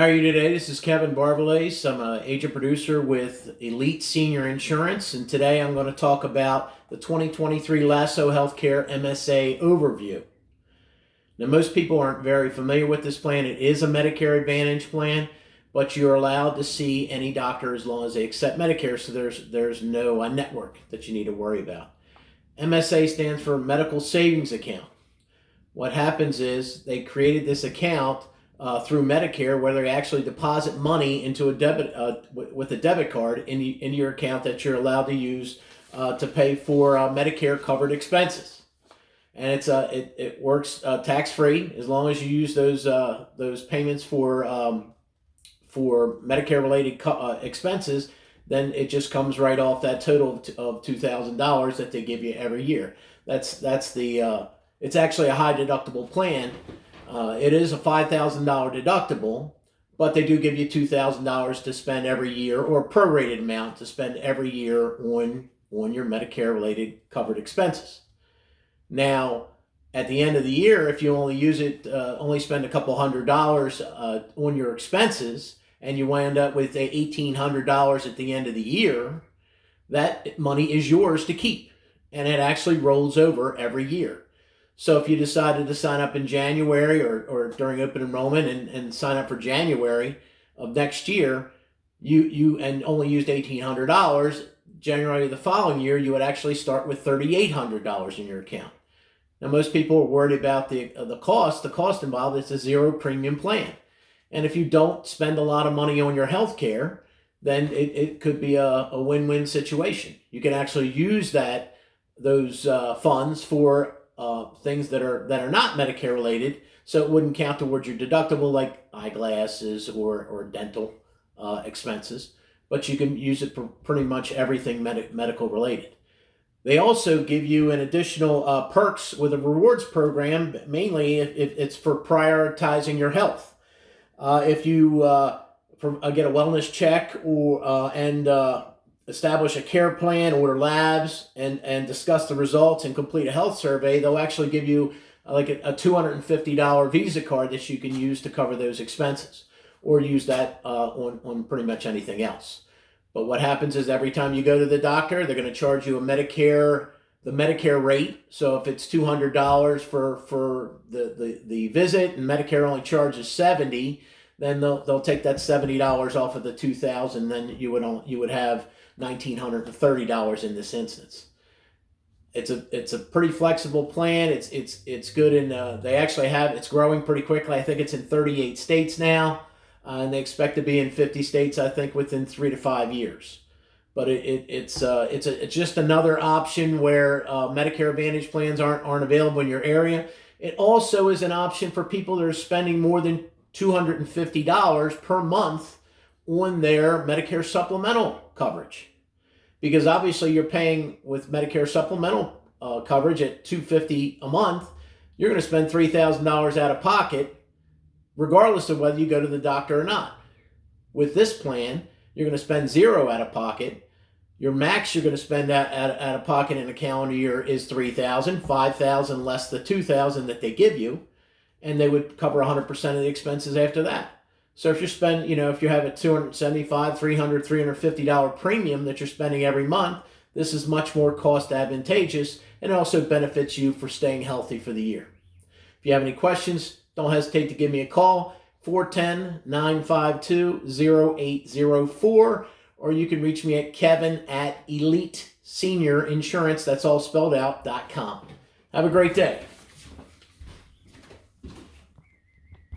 How are you today? This is Kevin Barbalais. I'm an agent producer with Elite Senior Insurance, and today I'm going to talk about the 2023 Lasso Healthcare MSA overview. Now, most people aren't very familiar with this plan. It is a Medicare Advantage plan, but you're allowed to see any doctor as long as they accept Medicare, so there's no network that you need to worry about. MSA stands for Medical Savings Account. What happens is they created this account through Medicare, where they actually deposit money into a debit with a debit card in your account that you're allowed to use to pay for Medicare covered expenses, and it works tax free as long as you use those payments for Medicare related expenses. Then it just comes right off that total of $2,000 that they give you every year. It's actually a high deductible plan. It is a $5,000 deductible, but they do give you $2,000 to spend every year, or a prorated amount to spend every year on your Medicare-related covered expenses. Now, at the end of the year, if you only spend a couple $100 on your expenses, and you wind up with $1,800 at the end of the year, that money is yours to keep, and it actually rolls over every year. So if you decided to sign up in January or during open enrollment and sign up for January of next year, you only used $1,800, January of the following year, you would actually start with $3,800 in your account. Now, most people are worried about the cost. The cost involved. It's a zero premium plan. And if you don't spend a lot of money on your health care, then it could be a win-win situation. You can actually use those funds for things that are not Medicare related, so it wouldn't count towards your deductible, like eyeglasses or dental expenses, but you can use it for pretty much everything medical related. They also give you an additional perks with a rewards program, mainly if it's for prioritizing your health. If you get a wellness check and establish a care plan, order labs, and discuss the results and complete a health survey, they'll actually give you like a $250 Visa card that you can use to cover those expenses, or use that on pretty much anything else. But what happens is every time you go to the doctor, they're going to charge you the Medicare rate. So if it's $200 for the visit and Medicare only charges $70, then they'll take that $70 off of the $2,000. Then you would have $1,930 in this instance. It's a pretty flexible plan. It's good, and they actually it's growing pretty quickly. I think it's in 38 states now, and they expect to be in 50 states, I think, within 3 to 5 years. But it's just another option where Medicare Advantage plans aren't available in your area. It also is an option for people that are spending more than $250 per month on their Medicare supplemental coverage, because obviously you're paying with Medicare supplemental coverage at $250 a month. You're going to spend $3,000 out of pocket, regardless of whether you go to the doctor or not. With this plan, you're going to spend zero out of pocket. Your max you're going to spend out of pocket in a calendar year is $3,000, $5,000 less the $2,000 that they give you, and they would cover 100% of the expenses after that. So if you have a $275, $300, $350 premium that you're spending every month, this is much more cost advantageous, and also benefits you for staying healthy for the year. If you have any questions, don't hesitate to give me a call, 410-952-0804, or you can reach me at Kevin@EliteSeniorInsurance, that's all spelled out, .com. Have a great day.